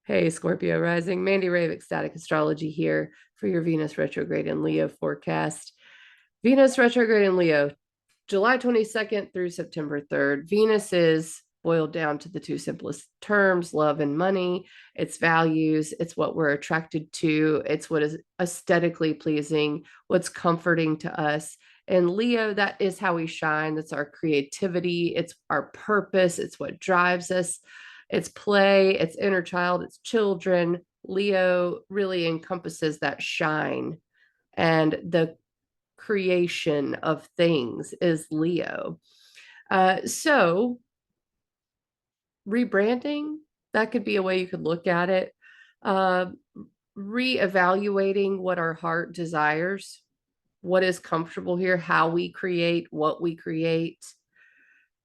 Hey, Scorpio rising. Mandy Ray of Ecstatic Astrology here for your Venus retrograde in Leo forecast. Venus retrograde in Leo, July 22nd through September 3rd. Venus is boiled down to the two simplest terms, love and money. It's values, it's what we're attracted to, it's what is aesthetically pleasing, what's comforting to us. And Leo, that is how we shine. That's our creativity, it's our purpose, it's what drives us. It's play, it's inner child, it's children. Leo really encompasses that shine, and the creation of things is Leo. So rebranding, that could be a way you could look at it. Uh, Reevaluating what our heart desires, what is comfortable here, how we create, what we create.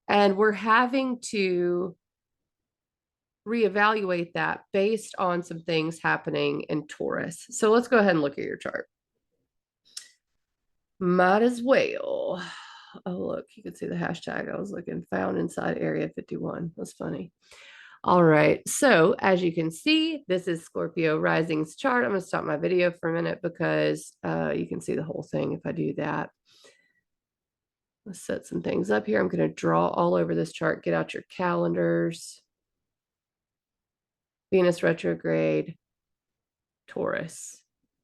And we're having to reevaluate that based on some things happening in Taurus. So let's go ahead and look at your chart. Might as well. Oh, look, you can see the hashtag I was looking, found inside Area 51. That's funny. All right. So as you can see, this is Scorpio rising's chart. I'm going to stop my video for a minute because you can see the whole thing if I do that. Let's set some things up here. I'm going to draw all over this chart. Get out your calendars. Venus retrograde, Taurus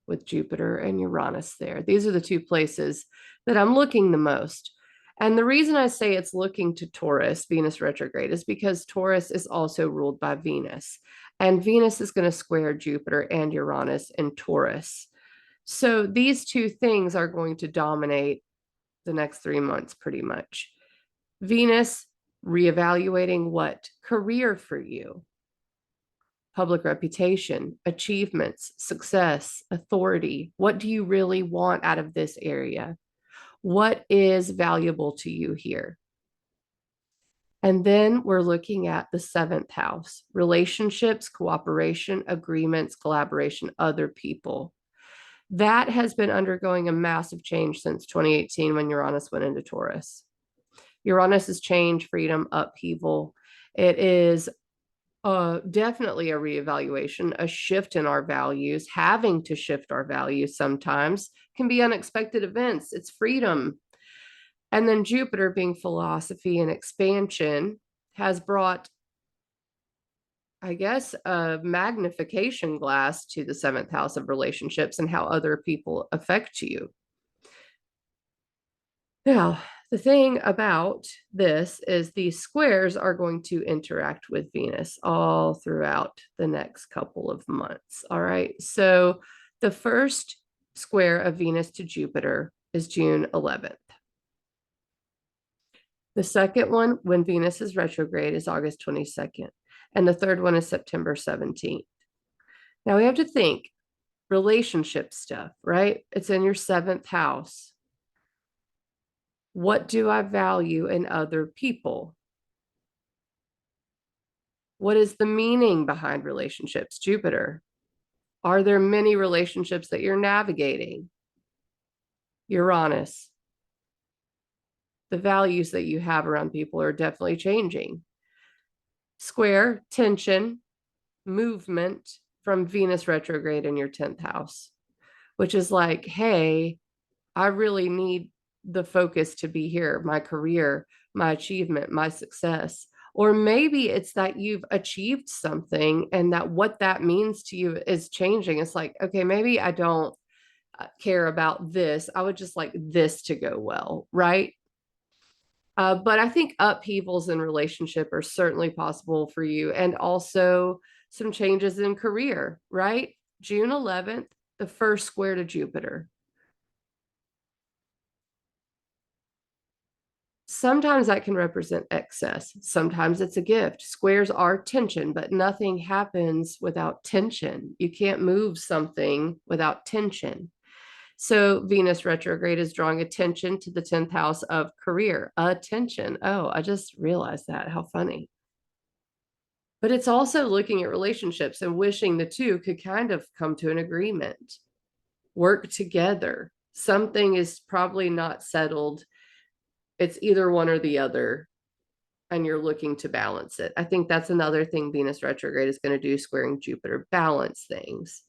with Jupiter and Uranus there. These are the two places that I'm looking the most. And the reason I say it's looking to Taurus, Venus retrograde, is because Taurus is also ruled by Venus. And Venus is going to square Jupiter and Uranus in Taurus. So these two things are going to dominate the next 3 months pretty much. Venus reevaluating what? Career for you, public reputation, achievements, success, authority. What do you really want out of this area? What is valuable to you here? And then we're looking at the seventh house, relationships, cooperation, agreements, collaboration, other people. That has been undergoing a massive change since 2018 when Uranus went into Taurus. Uranus is change, freedom, upheaval. It is definitely a reevaluation, a shift in our values. Having to shift our values sometimes can be unexpected events. It's freedom. And then Jupiter, being philosophy and expansion, has brought, I guess, a magnification glass to the seventh house of relationships and how other people affect you. Now, the thing about this is these squares are going to interact with Venus all throughout the next couple of months. All right. So the first square of Venus to Jupiter is June 11th. The second one, when Venus is retrograde, is August 22nd. And the third one is September 17th. Now we have to think relationship stuff, right? It's in your seventh house. What do I value in other people? What is the meaning behind relationships? Jupiter. Are there many relationships that you're navigating? Uranus. The values that you have around people are definitely changing. Square, tension, movement from Venus retrograde in your 10th house, which is like, hey, I really need the focus to be here, my career, my achievement, my success. Or maybe it's that you've achieved something and that what that means to you is changing. It's like, okay, maybe I don't care about this. I would just like this to go well, right? But I think upheavals in relationship are certainly possible for you, and also some changes in career, right? June 11th, the first square to Jupiter. Sometimes that can represent excess. Sometimes it's a gift. Squares are tension, but nothing happens without tension. You can't move something without tension. So Venus retrograde is drawing attention to the 10th house of career. Attention. Oh, I just realized that. How funny. But it's also looking at relationships and wishing the two could kind of come to an agreement, work together. Something is probably not settled. It's either one or the other. and you're looking to balance it. I think that's another thing Venus retrograde is going to do, squaring Jupiter, balance things.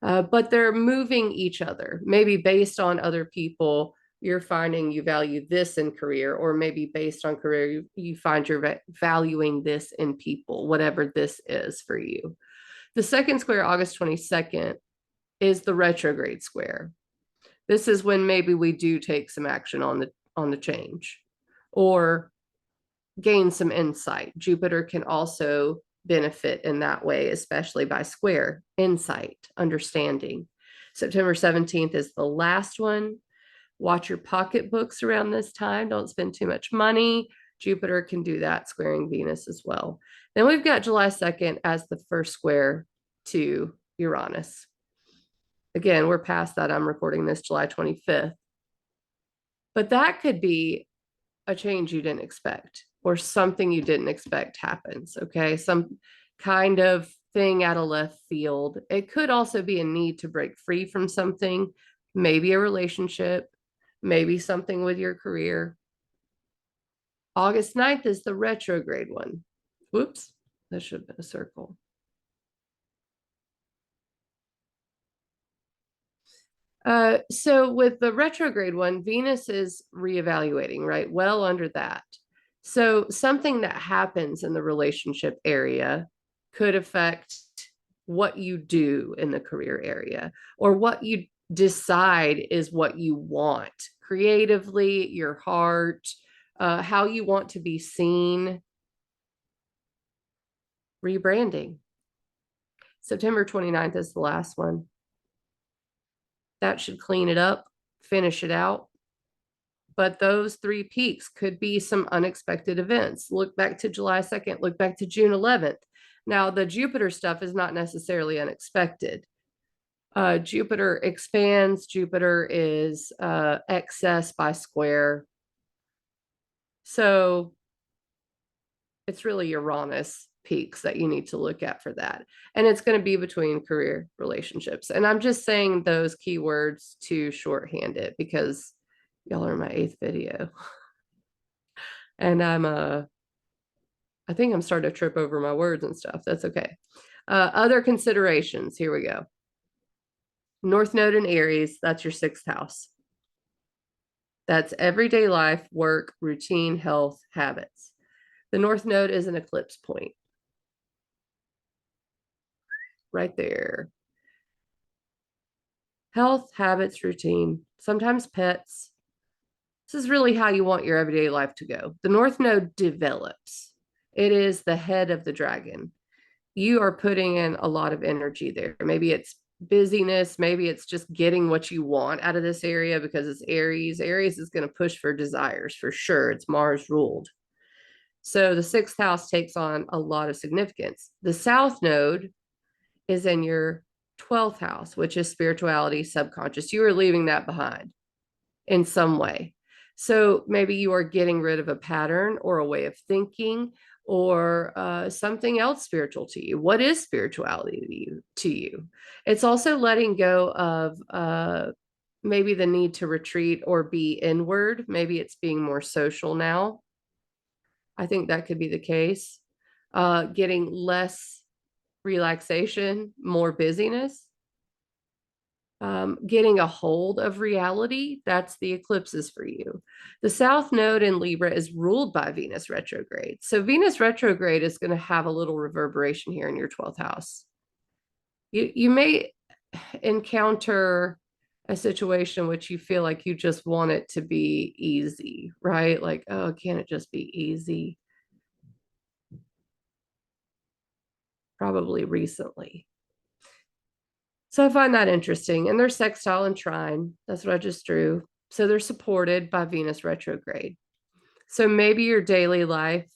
But they're moving each other, maybe based on other people. You're finding you value this in career, or maybe based on career, you find you're valuing this in people, whatever this is for you. The second square, August 22nd, is the retrograde square. This is when maybe we do take some action on the change or gain some insight. Jupiter can also benefit in that way, especially by square insight, understanding. September 17th is the last one. Watch your pocketbooks around this time. Don't spend too much money. Jupiter can do that, squaring Venus as well. Then we've got July 2nd as the first square to Uranus. Again, we're past that. I'm recording this July 25th. But that could be a change you didn't expect, or something you didn't expect happens. Okay. Some kind of thing out of left field. It could also be a need to break free from something, maybe a relationship, maybe something with your career. August 9th is the retrograde one. Whoops, that should have been a circle. So with the retrograde one, Venus is reevaluating, right? Well under that. So something that happens in the relationship area could affect what you do in the career area, or what you decide is what you want creatively, your heart, how you want to be seen. Rebranding. September 29th is the last one. That should clean it up, finish it out. But those three peaks could be some unexpected events. Look back to July 2nd, look back to June 11th. Now, the Jupiter stuff is not necessarily unexpected. Jupiter expands, Jupiter is excess by square. So it's really Uranus peaks that you need to look at for that. And it's going to be between career relationships. And I'm just saying those keywords to shorthand it because y'all are my 8th video. And I think I'm starting to trip over my words and stuff. That's okay. Other considerations. Here we go. North Node in Aries, that's your 6th house. That's everyday life, work, routine, health, habits. The North Node is an eclipse point. Right there. Health, habits, routine, sometimes pets. This is really how you want your everyday life to go. The North Node develops. It is the head of the dragon. You are putting in a lot of energy there. Maybe it's busyness. Maybe it's just getting what you want out of this area because it's Aries. Aries is going to push for desires for sure. It's Mars ruled. So the 6th house takes on a lot of significance. The South Node is in your 12th house, which is spirituality, subconscious. You are leaving that behind in some way. So maybe you are getting rid of a pattern or a way of thinking, or something else spiritual to you. What is spirituality to you? It's also letting go of maybe the need to retreat or be inward. Maybe it's being more social now. I think that could be the case. Getting less relaxation, more busyness. Getting a hold of reality, that's the eclipses for you. The South Node in Libra is ruled by Venus retrograde. So Venus retrograde is going to have a little reverberation here in your 12th house. You may encounter a situation in which you feel like you just want it to be easy, right? Like, oh, can't it just be easy? Probably recently. So I find that interesting. And they're sextile and trine. That's what I just drew. So they're supported by Venus retrograde. So maybe your daily life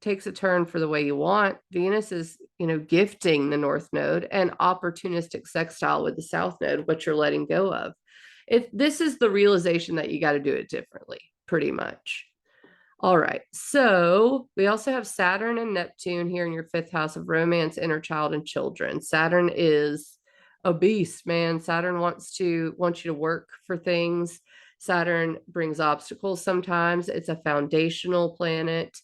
takes a turn for the way you want. Venus is, gifting the North Node, and opportunistic sextile with the South Node, what you're letting go of. This is the realization that you got to do it differently, pretty much. All right. So we also have Saturn and Neptune here in your 5th house of romance, inner child, and children. Saturn is a beast, man. Saturn wants you to work for things. Saturn brings obstacles sometimes. It's a foundational planet.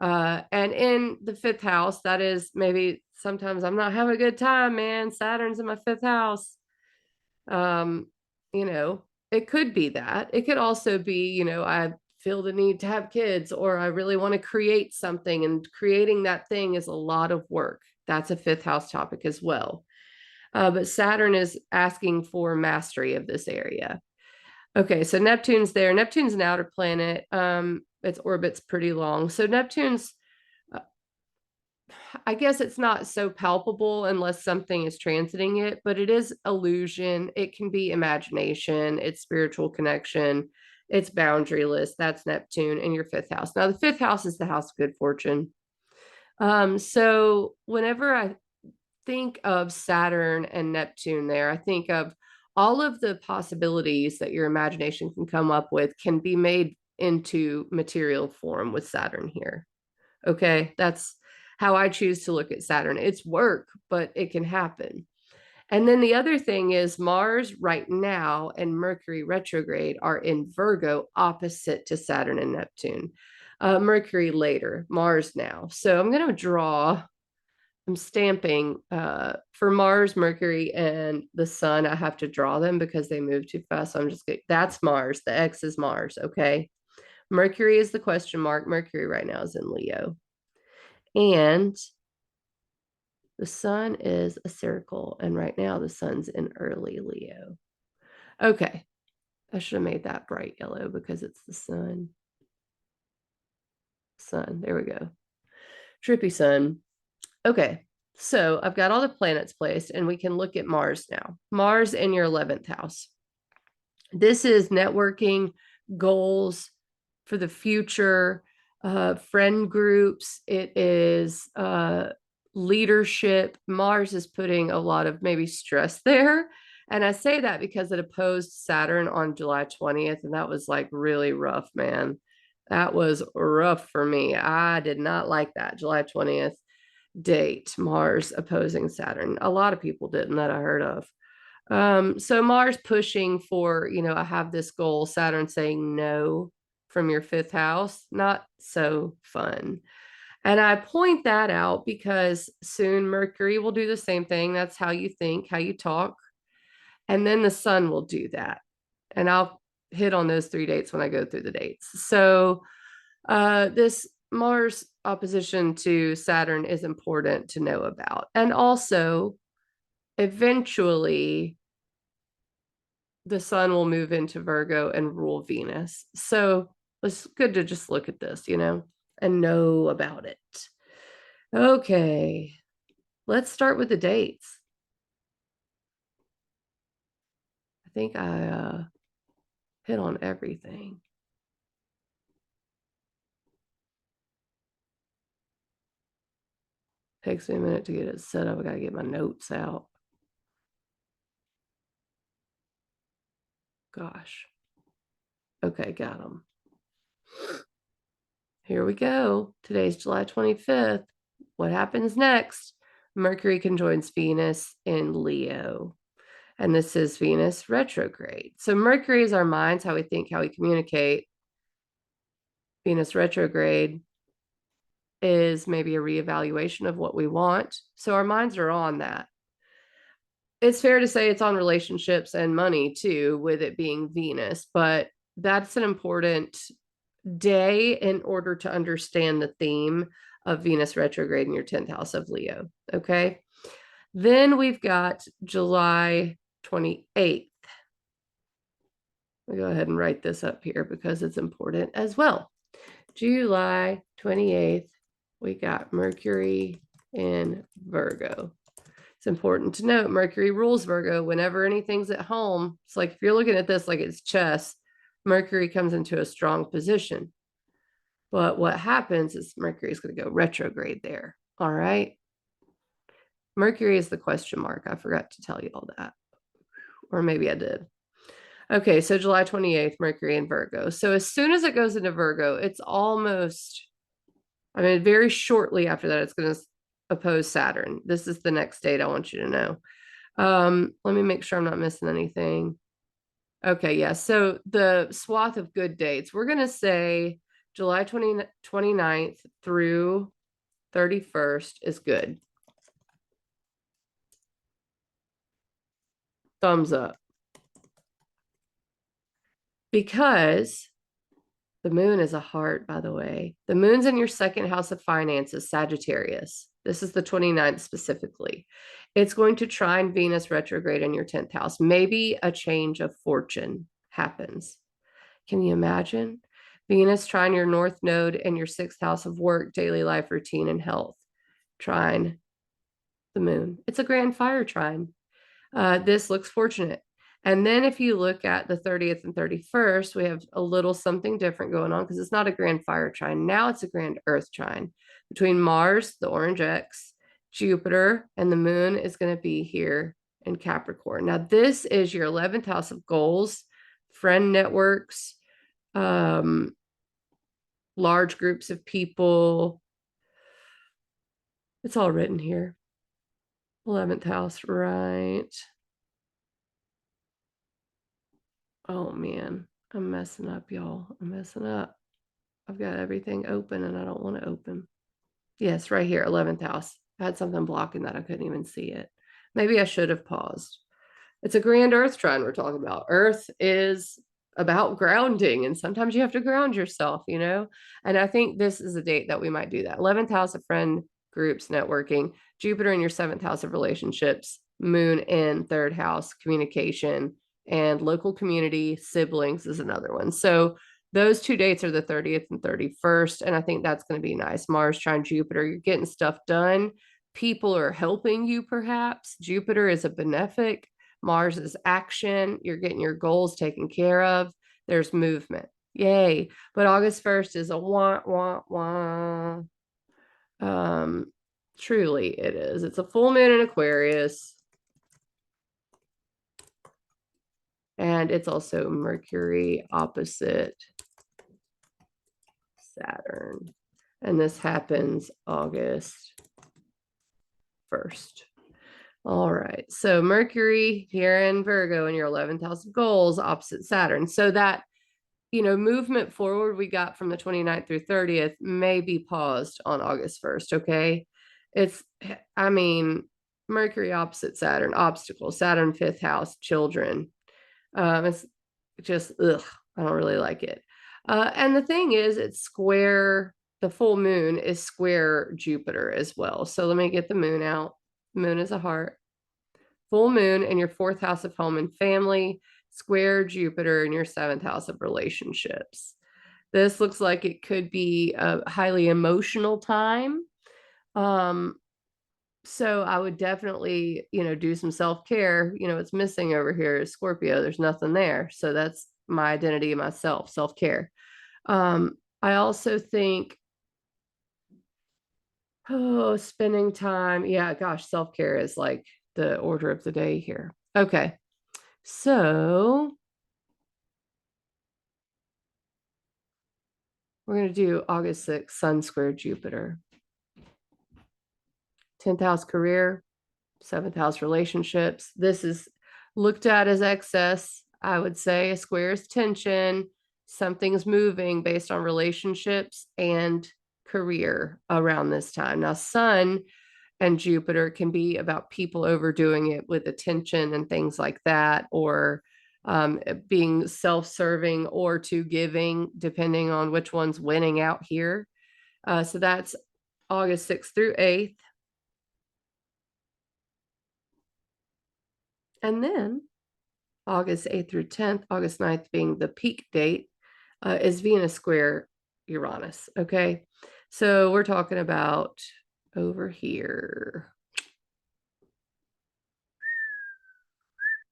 And in the fifth house, that is maybe sometimes I'm not having a good time, man. Saturn's in my fifth house. Um, you know, it could be that. It could also be, I feel the need to have kids, or I really want to create something, and creating that thing is a lot of work. That's a fifth house topic as well. But Saturn is asking for mastery of this area. Okay, so Neptune's there. Neptune's an outer planet. Its orbit's pretty long. So Neptune's, I guess it's not so palpable unless something is transiting it, but it is illusion. It can be imagination, it's spiritual connection, it's boundaryless. That's Neptune in your fifth house. Now, the fifth house is the house of good fortune. So whenever I think of Saturn and Neptune there, I think of all of the possibilities that your imagination can come up with can be made into material form with Saturn here. Okay, that's how I choose to look at Saturn. It's work, but it can happen. And then the other thing is Mars right now and Mercury retrograde are in Virgo opposite to Saturn and Neptune. Mercury later, Mars now. So I'm going to draw, I'm stamping for Mars, Mercury, and the Sun. I have to draw them because they move too fast. So I'm just getting, that's Mars. The X is Mars. Okay. Mercury is the question mark. Mercury right now is in Leo. And the Sun is a circle. And right now the Sun's in early Leo. Okay. I should have made that bright yellow because it's the Sun. Sun. There we go. Trippy Sun. Okay. So I've got all the planets placed, and we can look at Mars now. Mars in your 11th house. This is networking, goals for the future, friend groups. It is leadership. Mars is putting a lot of maybe stress there. And I say that because it opposed Saturn on July 20th. And that was like really rough, man. That was rough for me. I did not like that July 20th date, Mars opposing Saturn. A lot of people didn't, that I heard of. So Mars pushing for, I have this goal, Saturn saying no from your fifth house, not so fun. And I point that out because soon Mercury will do the same thing. That's how you think, how you talk. And then the Sun will do that. And I'll hit on those 3 dates when I go through the dates. So this Mars opposition to Saturn is important to know about. And also, eventually, the Sun will move into Virgo and rule Venus. So it's good to just look at this, and know about it. Okay, let's start with the dates. I think I hit on everything. Takes me a minute to get it set up. I got to get my notes out. Gosh. Okay, got them. Here we go. Today's July 25th. What happens next? Mercury conjoins Venus in Leo. And this is Venus retrograde. So Mercury is our minds, how we think, how we communicate. Venus retrograde is maybe a reevaluation of what we want. So our minds are on that. It's fair to say it's on relationships and money too, with it being Venus, but that's an important day in order to understand the theme of Venus retrograde in your 10th house of Leo. Okay. Then we've got July 28th. I'll go ahead and write this up here because it's important as well. July 28th, we got Mercury in Virgo. It's important to note Mercury rules Virgo. Whenever anything's at home, it's like if you're looking at this like it's chess, Mercury comes into a strong position. But what happens is Mercury is going to go retrograde there. All right. Mercury is the question mark. I forgot to tell you all that. Or maybe I did. Okay, so July 28th, Mercury in Virgo. So as soon as it goes into Virgo, it's almost, very shortly after that, it's going to oppose Saturn. This is the next date I want you to know. Let me make sure I'm not missing anything. Okay, yeah. So the swath of good dates, we're going to say July 29th through 31st is good. Thumbs up. Because the moon is a heart, by the way. The moon's in your second house of finances, Sagittarius. This is the 29th specifically. It's going to trine Venus retrograde in your 10th house. Maybe a change of fortune happens. Can you imagine? Venus trine your north node in your 6th house of work, daily life routine, and health. Trine the moon. It's a grand fire trine. This looks fortunate. And then if you look at the 30th and 31st, we have a little something different going on because it's not a grand fire trine. Now it's a grand earth trine between Mars, the orange X, Jupiter, and the moon is going to be here in Capricorn. Now, this is your 11th house of goals, friend networks, large groups of people. It's all written here. 11th house, right? Oh man, I'm messing up, y'all. I'm messing up. I've got everything open and I don't want to open. Yes, right here, 11th house. I had something blocking that. I couldn't even see it. Maybe I should have paused. It's a grand earth trine we're talking about. Earth is about grounding, and sometimes you have to ground yourself, you know? And I think this is a date that we might do that. 11th house of friend groups, networking, Jupiter in your 7th house of relationships, moon in 3rd house, communication, and local community, siblings is another one. So those 2 dates are the 30th and 31st. And I think that's going to be nice. Mars trine Jupiter, you're getting stuff done. People are helping you, perhaps. Jupiter is a benefic. Mars is action. You're getting your goals taken care of. There's movement. Yay. But August 1st is a wah, wah, wah. Truly it is. It's a full moon in Aquarius. And it's also Mercury opposite Saturn. And this happens August 1st. All right. So Mercury here in Virgo in your 11th house of goals, opposite Saturn. So that, you know, movement forward we got from the 29th through 30th may be paused on August 1st. Okay. It's, I mean, Mercury opposite Saturn, obstacle, Saturn 5th house, children. It's just, ugh, I don't really like it. And the thing is, it's square, the full moon is square Jupiter as well. So let me get the moon out. Moon is a heart. Full moon in your 4th house of home and family, square Jupiter in your 7th house of relationships. This looks like it could be a highly emotional time. So I would definitely, you know, do some self-care. You know, it's missing over here is Scorpio. There's nothing there. So that's my identity, myself, self-care. I also think, oh, spending time. Yeah, gosh, self-care is like the order of the day here. Okay. So we're going to do August 6th, Sun square Jupiter. 10th house career, 7th house relationships. This is looked at as excess. I would say a square is tension. Something's moving based on relationships and career around this time. Now, Sun and Jupiter can be about people overdoing it with attention and things like that, or being self-serving or too giving, depending on which one's winning out here. So that's August 6th through 8th. And then August 8th through 10th, August 9th being the peak date, is Venus square Uranus. Okay. So we're talking about over here.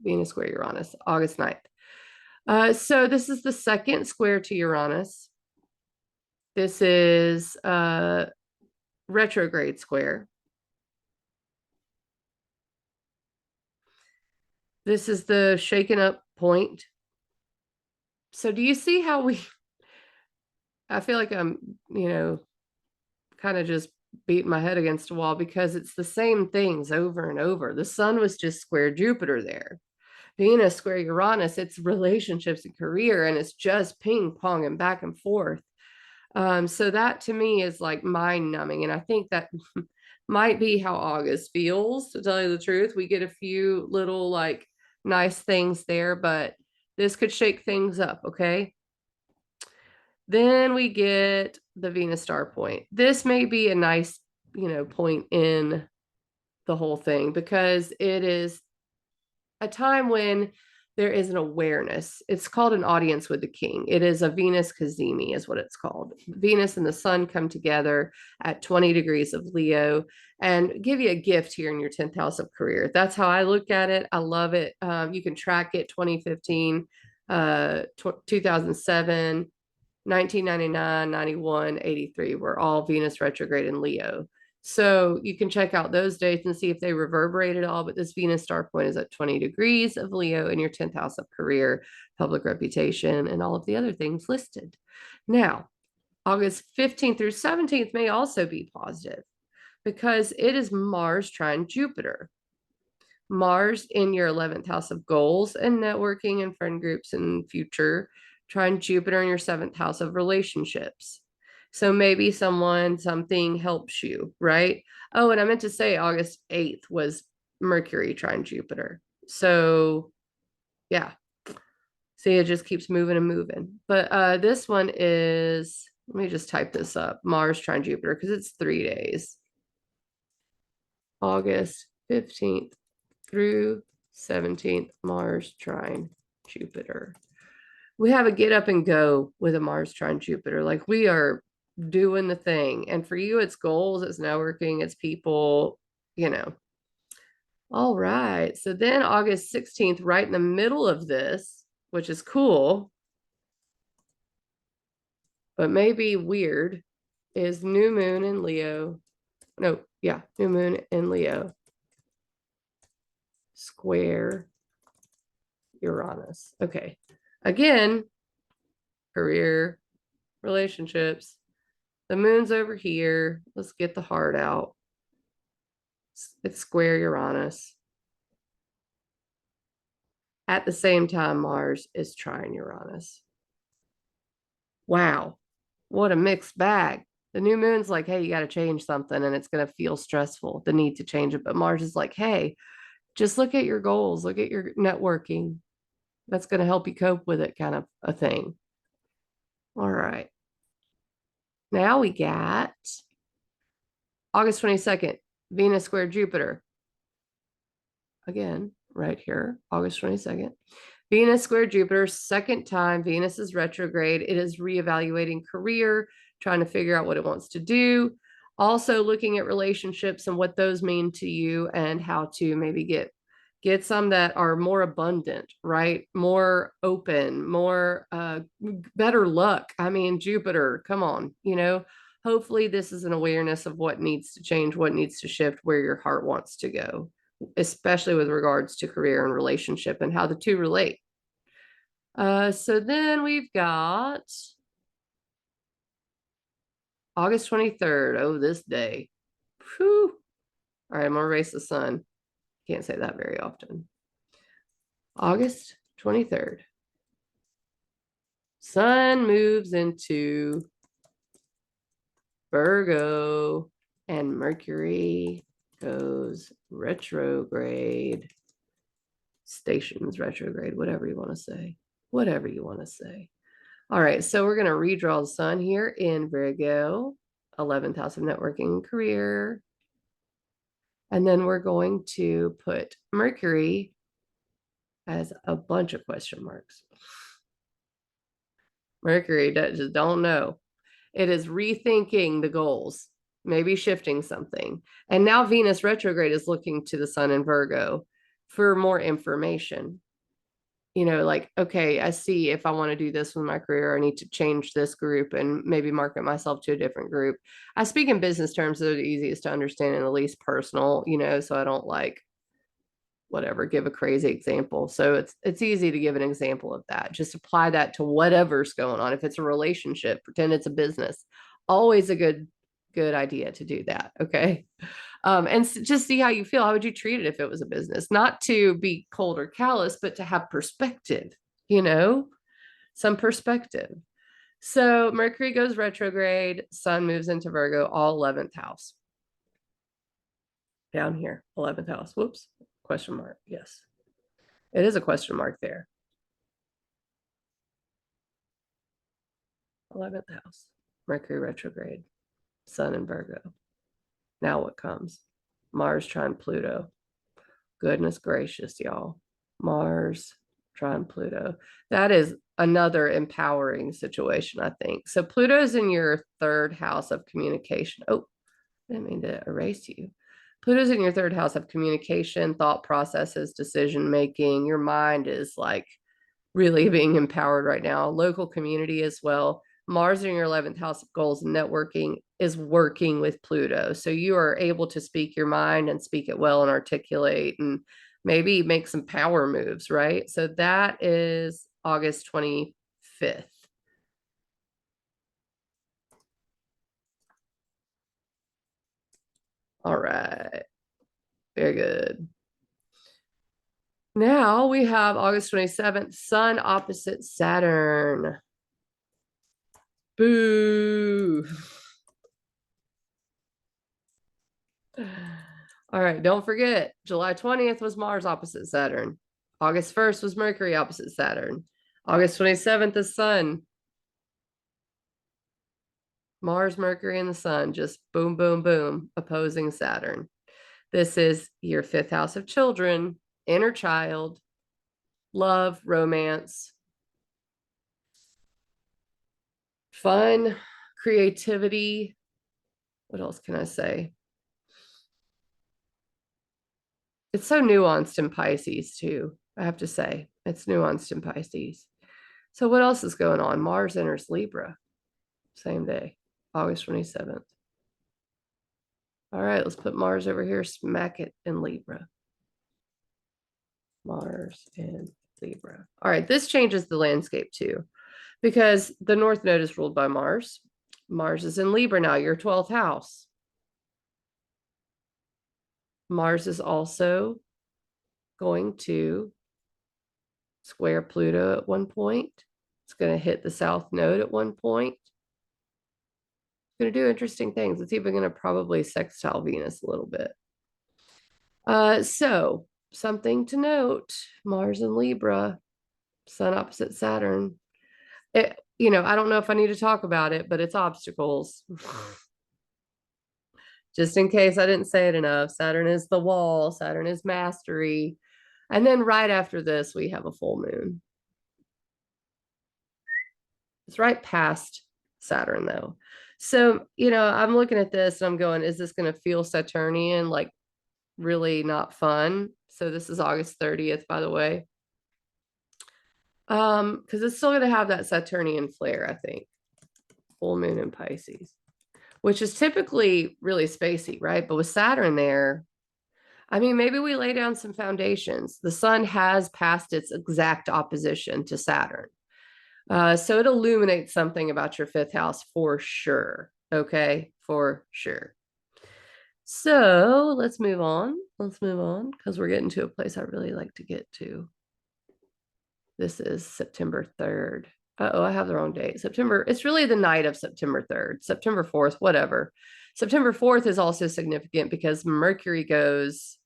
Venus square Uranus, August 9th. So this is the second square to Uranus. This is retrograde square. This is the shaken up point. So do you see how I feel like I'm, you know, kind of just beating my head against a wall because it's the same things over and over. The sun was just square Jupiter there. Venus square Uranus, it's relationships and career, and it's just ping pong and back and forth. So that to me is like mind numbing. And I think that might be how August feels, to tell you the truth. We get a few little like nice things there, but this could shake things up. Okay. Then we get the Venus star point. This may be a nice, point in the whole thing because it is a time when there is an awareness. It's called an audience with the king. It is a Venus cazimi is what it's called. Venus and the sun come together at 20 degrees of Leo and give you a gift here in your 10th house of career. That's how I look at it. I love it. You can track it 2015, 2007, 1999, 91, 83 were all Venus retrograde in Leo. So you can check out those dates and see if they reverberate at all. But this Venus star point is at 20 degrees of Leo in your 10th house of career, public reputation, and all of the other things listed. Now, August 15th through 17th may also be positive because it is Mars trine Jupiter. Mars in your 11th house of goals and networking and friend groups and future, trine Jupiter in your 7th house of relationships. So maybe something helps you, right? Oh, and I meant to say August 8th was Mercury trine Jupiter. So yeah. See, it just keeps moving and moving. But this one is, let me just type this up. Mars trine Jupiter because it's 3 days. August 15th through 17th, Mars trine Jupiter. We have a get up and go with a Mars trine Jupiter. Like we are doing the thing. And for you, it's goals, it's networking, it's people, you know. All right. So then August 16th, right in the middle of this, which is cool, but maybe weird, is new moon in Leo. No, yeah, new moon in Leo. Square Uranus. Okay. Again, career, relationships. The moon's over here. Let's get the heart out. It's square Uranus. At the same time, Mars is trine Uranus. Wow. What a mixed bag. The new moon's like, hey, you got to change something and it's going to feel stressful, the need to change it. But Mars is like, hey, just look at your goals, look at your networking. That's going to help you cope with it, kind of a thing. All right. Now we got August 22nd, Venus square Jupiter. Again, right here, August 22nd. Venus square Jupiter, second time. Venus is retrograde. It is reevaluating career, trying to figure out what it wants to do. Also looking at relationships and what those mean to you and how to maybe get some that are more abundant, right? More open, more better luck. I mean, Jupiter, come on, hopefully this is an awareness of what needs to change, what needs to shift, where your heart wants to go, especially with regards to career and relationship and how the two relate. So then we've got August 23rd. Oh, this day. Whew. All right, I'm going to erase the sun. Can't say that very often. August 23rd. Sun moves into Virgo and Mercury goes retrograde. Stations retrograde, whatever you want to say. Whatever you want to say. All right, so we're going to redraw the sun here in Virgo, 11th house of networking and career. And then we're going to put Mercury as a bunch of question marks. Mercury just don't know. It is rethinking the goals, maybe shifting something. And now Venus retrograde is looking to the sun in Virgo for more information. Like, okay, I see if I want to do this with my career, I need to change this group and maybe market myself to a different group. I speak in business terms, so they're the easiest to understand and the least personal, so I don't like give a crazy example. So it's easy to give an example of that. Just apply that to whatever's going on. If it's a relationship, pretend it's a business. Always a good idea to do that. Okay. And just see how you feel. How would you treat it if it was a business? Not to be cold or callous, but to have perspective, some perspective. So Mercury goes retrograde, Sun moves into Virgo, all 11th house. Down here, 11th house. Whoops, question mark. Yes, it is a question mark there. 11th house, Mercury retrograde, Sun in Virgo. Now what comes? Mars trine Pluto. Goodness gracious, y'all. Mars trine Pluto. That is another empowering situation, I think. So Pluto's in your third house of communication. Oh, I didn't mean to erase you. Pluto's in your third house of communication, thought processes, decision making. Your mind is like really being empowered right now. Local community as well. Mars in your 11th house of goals and networking is working with Pluto. So you are able to speak your mind and speak it well and articulate and maybe make some power moves, right? So that is August 25th. All right. Very good. Now we have August 27th, Sun opposite Saturn. Boo. All right, don't forget, July 20th was Mars opposite Saturn. August 1st was Mercury opposite Saturn. August 27th is Sun. Mars, Mercury, and the Sun just boom, boom, boom, opposing Saturn. This is your 5th house of children, inner child, love, romance, fun, creativity. What else can I say? It's so nuanced in Pisces too, I have to say. It's nuanced in Pisces. So what else is going on? Mars enters Libra, same day, August 27th. All right, let's put Mars over here, smack it in Libra. Mars in Libra. All right, this changes the landscape too, because the North Node is ruled by Mars. Mars is in Libra now, your 12th house. Mars is also going to square Pluto at one point. It's going to hit the South Node at one point. It's going to do interesting things. It's even going to probably sextile Venus a little bit. So something to note, Mars and Libra, Sun opposite Saturn. I don't know if I need to talk about it, but it's obstacles. Just in case I didn't say it enough, Saturn is the wall, Saturn is mastery. And then right after this, we have a full moon. It's right past Saturn, though. So, I'm looking at this and I'm going, is this going to feel Saturnian, like really not fun? So this is August 30th, by the way. Because it's still going to have that Saturnian flair, I think. Full moon in Pisces, which is typically really spacey, right? But with Saturn there, I mean, maybe we lay down some foundations. The Sun has passed its exact opposition to Saturn. So it illuminates something about your 5th house for sure. Okay, for sure. So let's move on. Let's move on because we're getting to a place I really like to get to. This is September 3rd. Uh-oh, I have the wrong date. It's really the night of September 3rd, September 4th, whatever. September 4th is also significant because Mercury goes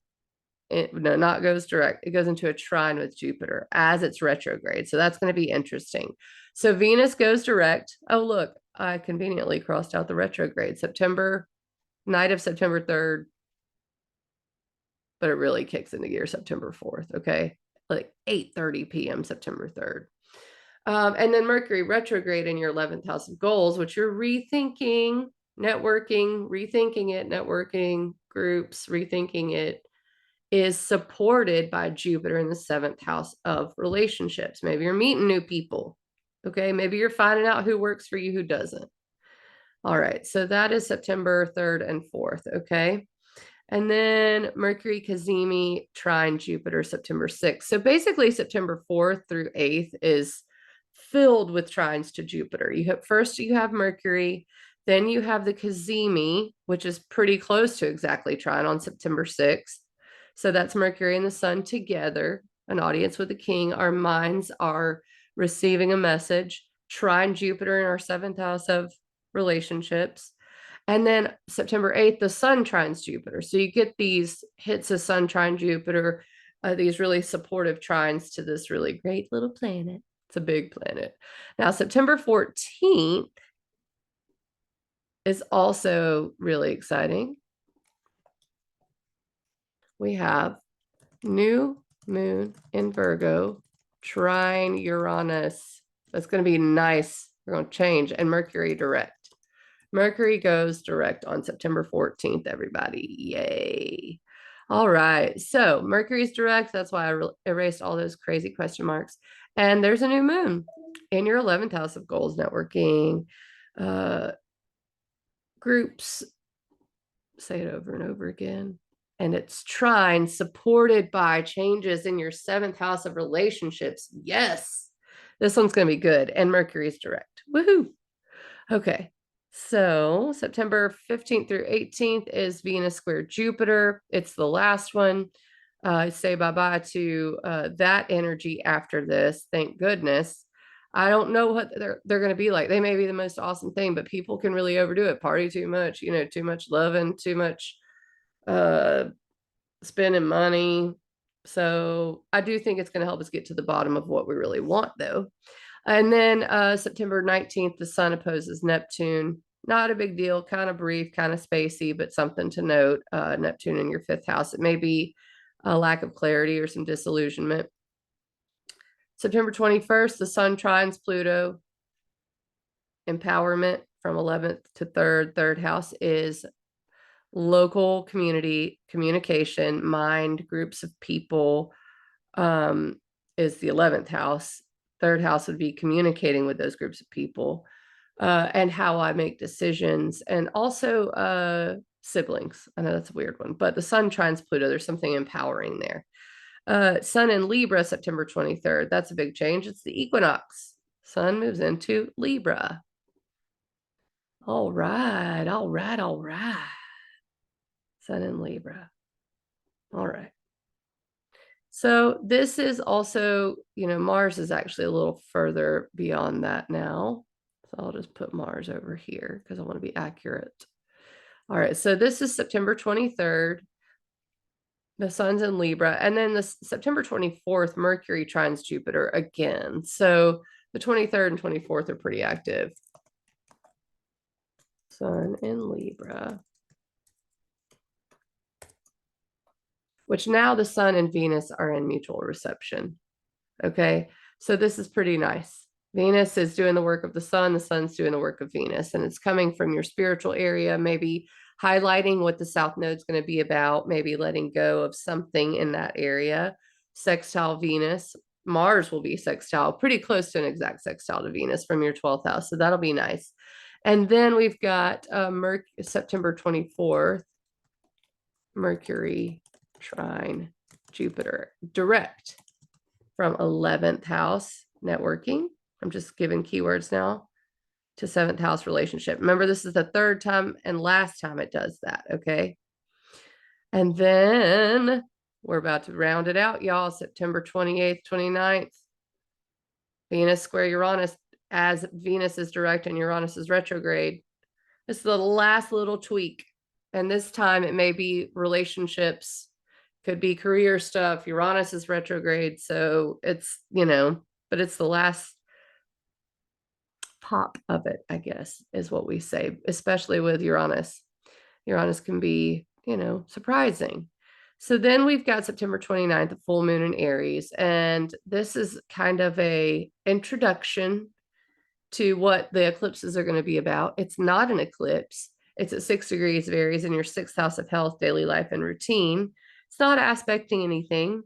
direct. It goes into a trine with Jupiter as it's retrograde. So that's going to be interesting. So Venus goes direct. Oh, look, I conveniently crossed out the retrograde. Night of September 3rd, but it really kicks into gear September 4th. Okay. Like 8:30 p.m. September 3rd. And then Mercury retrograde in your 11th house of goals, which you're rethinking, networking, groups, rethinking it, is supported by Jupiter in the 7th house of relationships. Maybe you're meeting new people. Okay. Maybe you're finding out who works for you, who doesn't. All right. So that is September 3rd and 4th. Okay. And then Mercury Cazimi trine Jupiter September 6th. So basically September 4th through 8th is filled with trines to Jupiter. You have Mercury, then you have the Cazimi, which is pretty close to exactly trine on September 6th. So that's Mercury and the Sun together, an audience with the king. Our minds are receiving a message. trine Jupiter in our 7th house of relationships. And then September 8th, the sun trines Jupiter. So you get these hits of sun trine Jupiter, these really supportive trines to this really great little planet. It's a big planet. Now, September 14th is also really exciting. We have new moon in Virgo, trine Uranus. That's going to be nice. We're going to change. And Mercury direct. Mercury goes direct on September 14th, everybody. Yay. All right. So Mercury's direct. That's why I erased all those crazy question marks. And there's a new moon in your 11th house of goals, networking, groups. Say it over and over again. And it's trine supported by changes in your 7th house of relationships. Yes. This one's going to be good. And Mercury's direct. Woohoo. Okay. So September 15th through 18th is Venus square Jupiter. It's the last one. Say bye-bye to that energy after this. Thank goodness. I don't know what they're going to be like. They may be the most awesome thing, but people can really overdo it. Party too much, too much loving, too much spending money. So I do think it's going to help us get to the bottom of what we really want, though. And then September 19th, the sun opposes Neptune. Not a big deal, kind of brief, kind of spacey, but something to note. Neptune in your 5th house. It may be a lack of clarity or some disillusionment. September 21st, the sun trines Pluto. Empowerment from 11th to 3rd. 3rd house is local community, communication, mind, groups of people, is the 11th house. 3rd house would be communicating with those groups of people, and how I make decisions, and also siblings. I know that's a weird one, but the sun trines Pluto. There's something empowering there. Sun in Libra, September 23rd. That's a big change. It's the equinox. Sun moves into Libra. All right, all right, all right. Sun in Libra. All right. So this is also, Mars is actually a little further beyond that now. So I'll just put Mars over here because I want to be accurate. All right. So this is September 23rd. The sun's in Libra. And then the September 24th, Mercury trines Jupiter again. So the 23rd and 24th are pretty active. Sun in Libra. Which now the sun and Venus are in mutual reception. Okay. So this is pretty nice. Venus is doing the work of the sun's doing the work of Venus, and it's coming from your spiritual area, maybe highlighting what the South Node's going to be about, maybe letting go of something in that area. Sextile Venus. Mars will be sextile, pretty close to an exact sextile to Venus from your 12th house. So that'll be nice. And then we've got September 24th, Mercury trine Jupiter direct from 11th house networking. I'm just giving keywords now to 7th house relationship. Remember, this is the 3rd time and last time it does that. Okay. And then we're about to round it out, y'all. September 28th, 29th, Venus square Uranus, as Venus is direct and Uranus is retrograde. This is the last little tweak. And this time it may be relationships, could be career stuff. Uranus is retrograde. So it's, but it's the last pop of it, I guess, is what we say, especially with Uranus. Uranus can be, surprising. So then we've got September 29th, the full moon in Aries. And this is kind of a introduction to what the eclipses are going to be about. It's not an eclipse. It's at 6 degrees of Aries in your 6th house of health, daily life, and routine. It's not aspecting anything.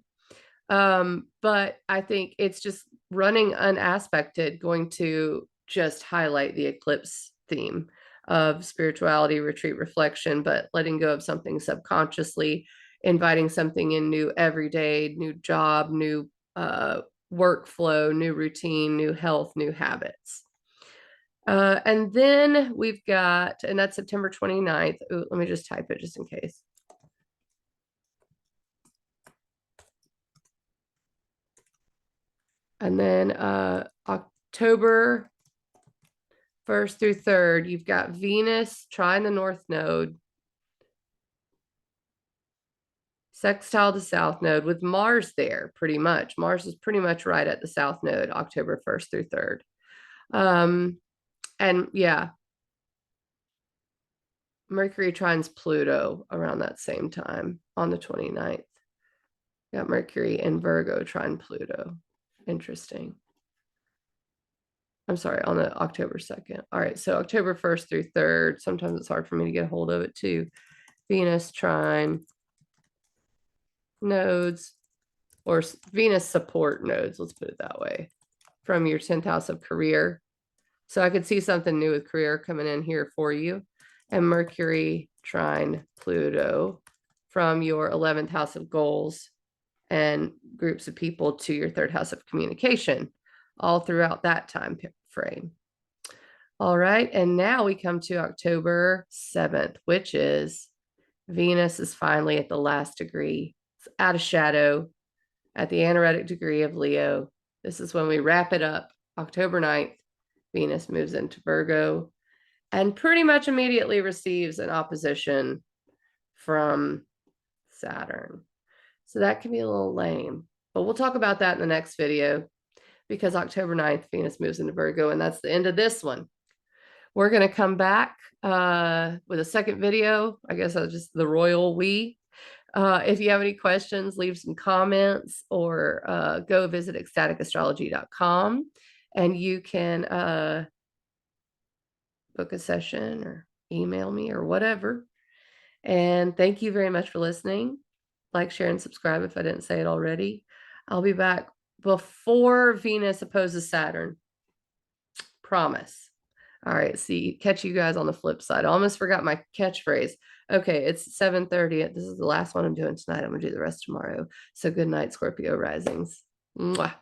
But I think it's just running unaspected, going to just highlight the eclipse theme of spirituality, retreat, reflection, but letting go of something subconsciously, inviting something in new every day, new job, new workflow, new routine, new health, new habits. And then we've got, and that's September 29th. Ooh, let me just type it just in case. And then October 1st through 3rd, you've got Venus trine the North Node, sextile the South Node with Mars there, pretty much. Mars is pretty much right at the South Node, October 1st through 3rd. And yeah, Mercury trines Pluto around that same time on the 29th. Got Mercury in Virgo trine Pluto. Interesting. I'm sorry, on the October 2nd. All right, so October 1st through 3rd. Sometimes it's hard for me to get a hold of it too. Venus trine nodes, or Venus support nodes, let's put it that way, from your 10th house of career. So I could see something new with career coming in here for you. And Mercury trine Pluto from your 11th house of goals and groups of people to your 3rd house of communication, all throughout that time frame. All right, and now we come to October 7th, which is Venus is finally at the last degree. It's out of shadow at the anaretic degree of Leo. This is when we wrap it up. October 9th, Venus moves into Virgo and pretty much immediately receives an opposition from Saturn. So that can be a little lame, but we'll talk about that in the next video, because October 9th, Venus moves into Virgo, and that's the end of this one. We're going to come back with a second video. I guess I'll just the royal we. If you have any questions, leave some comments, or go visit ecstaticastrology.com, and you can book a session or email me or whatever. And thank you very much for listening. Like, share, and subscribe if I didn't say it already. I'll be back before Venus opposes Saturn. Promise. All right, see, catch you guys on the flip side. I almost forgot my catchphrase. Okay, it's 7:30. This is the last one I'm doing tonight. I'm going to do the rest tomorrow. So good night, Scorpio risings. Mwah.